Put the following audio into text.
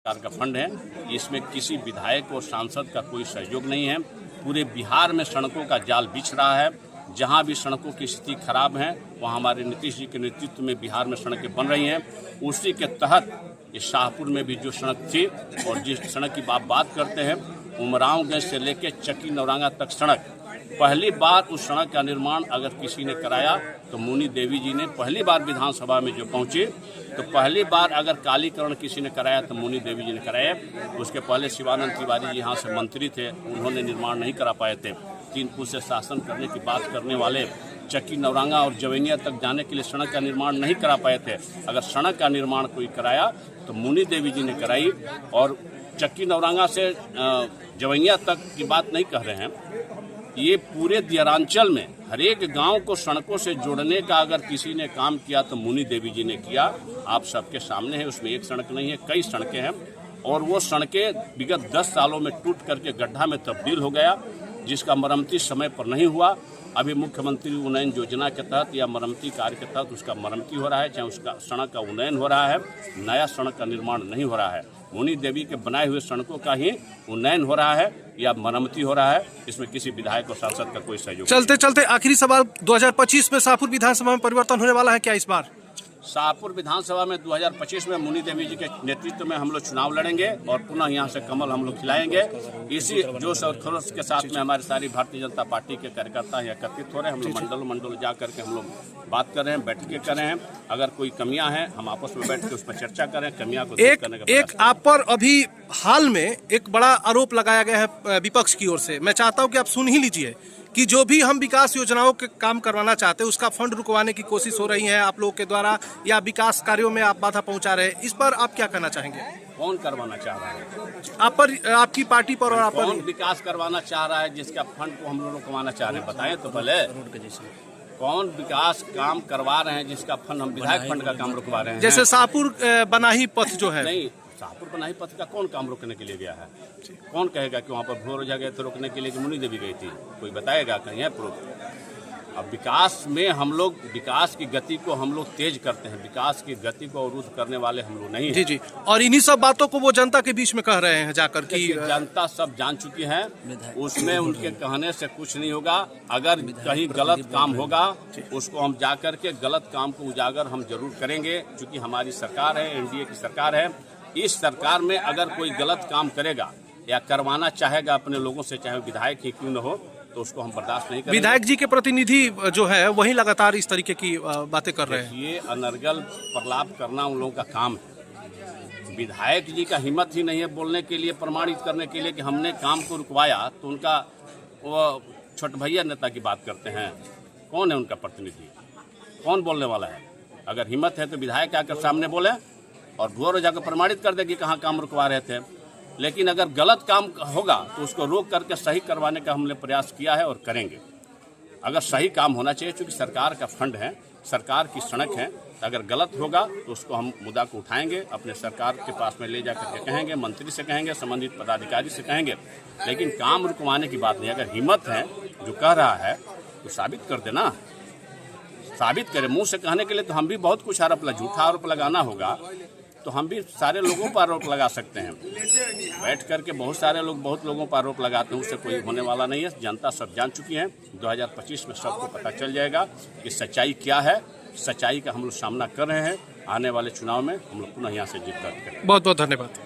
सरकार का फंड है, इसमें किसी विधायक और सांसद का कोई सहयोग नहीं है। पूरे बिहार में सड़कों का जाल बिछ रहा है। जहां भी सड़कों की स्थिति खराब है वहां हमारे नीतीश जी के नेतृत्व में बिहार में सड़कें बन रही हैं। उसी के तहत इस शाहपुर में भी जो सड़क थी और जिस सड़क की आप बात करते हैं, उमरावगंज से लेकर चक्की नौरंगा तक सड़क, पहली बार उस सड़क का निर्माण अगर किसी ने कराया तो मुनि देवी जी ने पहली बार विधानसभा में जो पहुंचे तो पहली बार अगर कालीकरण किसी ने कराया तो मुनि देवी जी ने कराया। उसके पहले शिवानंद तिवारी जी यहाँ से मंत्री थे, उन्होंने निर्माण नहीं करा पाए थे। 3 फुट से शासन करने की बात करने वाले चक्की नौरंगा और जवैया तक जाने के लिए सड़क का निर्माण नहीं करा पाए थे। अगर सड़क का निर्माण कोई कराया तो मुनि देवी जी ने कराई। और चक्की नौरंगा से जवैया तक की बात नहीं कह रहे हैं, ये पूरे दियारांचल में हर एक गांव को सड़कों से जोड़ने का अगर किसी ने काम किया तो मुनि देवी जी ने किया। आप सबके सामने है, उसमें एक सड़क नहीं है, कई सड़कें हैं और वो सड़कें विगत 10 सालों में टूट करके गड्ढा में तब्दील हो गया, जिसका मरम्मती समय पर नहीं हुआ। अभी मुख्यमंत्री उन्नयन योजना के तहत या मरम्मती कार्य के तहत उसका मरम्मती हो रहा है, चाहे उसका सड़क का उन्नयन हो रहा है, नया सड़क का निर्माण नहीं हो रहा है। मुनि देवी के बनाए हुए सड़कों का ही उन्नयन हो रहा है या मरम्मती हो रहा है। इसमें किसी विधायक और सांसद का कोई सहयोग। चलते चलते आखिरी सवाल, 2025 में शाहपुर विधानसभा में परिवर्तन होने वाला है क्या इस बार? शाहपुर विधानसभा में 2025 में मुनि देवी जी के नेतृत्व में हम लोग चुनाव लड़ेंगे और पुनः यहाँ से कमल हम लोग खिलाएंगे। इसी जोश और खरोश के साथ में हमारे सारी भारतीय जनता पार्टी के कार्यकर्ता एकत्रित हो रहे हैं। हम लोग मंडल जा करके हम लोग बात कर रहे हैं, बैठकें कर रहे हैं। अगर कोई कमियां हैं हम आपस में बैठ के उस पर चर्चा करें, कमियां को दूर करने का एक आप पर अभी हाल में एक बड़ा आरोप लगाया गया है विपक्ष की ओर से। मैं चाहता हूँ कि आप सुन ही लीजिए कि जो भी हम विकास योजनाओं के काम करवाना चाहते हैं उसका फंड रुकवाने की कोशिश हो रही है आप लोगों के द्वारा, या विकास कार्यों में आप बाधा पहुंचा रहे हैं। इस पर आप क्या कहना चाहेंगे? कौन करवाना चाह रहा है? आप पर, आपकी पार्टी पर, और आप पर कौन विकास करवाना चाह रहा है जिसका फंड को हम लोग रुकवाना चाह रहे हैं? बताएं तो पहले कौन विकास काम करवा रहे हैं जिसका फंड हम विधायक फंड का काम रुकवा रहे हैं? जैसे शाहपुर बनाही पथ जो है। नहीं, शाहपुर बनाही पथ का कौन काम रोकने के लिए गया है? कौन कहेगा कि वहाँ पर भोर जगह तो रोकने के लिए कि मुनि देवी गई थी? कोई बताएगा? कहीं है प्रूफ? अब विकास में हम लोग विकास की गति को हम लोग तेज करते हैं, विकास की गति को अवरुद्ध करने वाले हम लोग नहीं हैं। जी जी, और इन्हीं सब बातों को वो जनता के बीच में कह रहे हैं जाकर कि जनता सब जान चुकी है, उसमें उनके कहने से कुछ नहीं होगा। अगर कहीं गलत काम होगा उसको हम जाकर के गलत काम को उजागर हम जरूर करेंगे, क्योंकि हमारी सरकार है, एनडीए की सरकार है। इस सरकार में अगर कोई गलत काम करेगा या करवाना चाहेगा अपने लोगों से, चाहे विधायक ही क्यों न हो, तो उसको हम बर्दाश्त नहीं करेंगे। विधायक जी के प्रतिनिधि जो है वही लगातार इस तरीके की बातें कर रहे हैं। ये अनर्गल प्रलाप करना उन लोगों का काम है। विधायक जी का हिम्मत ही नहीं है बोलने के लिए, प्रमाणित करने के लिए कि हमने काम को रुकवाया, तो उनका वो छोट भैया नेता की बात करते हैं। कौन है उनका प्रतिनिधि? कौन बोलने वाला है? अगर हिम्मत है तो विधायक आकर सामने बोले और भोर जाकर प्रमाणित कर दे कि कहाँ काम रुकवा रहे थे। लेकिन अगर गलत काम होगा तो उसको रोक करके सही करवाने का हमने प्रयास किया है और करेंगे। अगर सही काम होना चाहिए, क्योंकि सरकार का फंड है, सरकार की सड़क है, तो अगर गलत होगा तो उसको हम मुद्दा को उठाएंगे, अपने सरकार के पास में ले जा करके कहेंगे, मंत्री से कहेंगे, संबंधित पदाधिकारी से कहेंगे। लेकिन काम रुकवाने की बात नहीं। अगर हिम्मत है जो कह रहा है तो साबित कर देना, साबित करें। मुँह से कहने के लिए तो हम भी बहुत कुछ आरोप, झूठा आरोप लगाना होगा तो हम भी सारे लोगों पर आरोप लगा सकते हैं। बैठ करके बहुत सारे लोग बहुत लोगों पर आरोप लगाते हैं, उससे कोई होने वाला नहीं है। जनता सब जान चुकी है। 2025 में सबको पता चल जाएगा कि सच्चाई क्या है। सच्चाई का हम लोग सामना कर रहे हैं। आने वाले चुनाव में हम लोग पुनः यहाँ से जीत दर्ज करेंगे। बहुत बहुत धन्यवाद।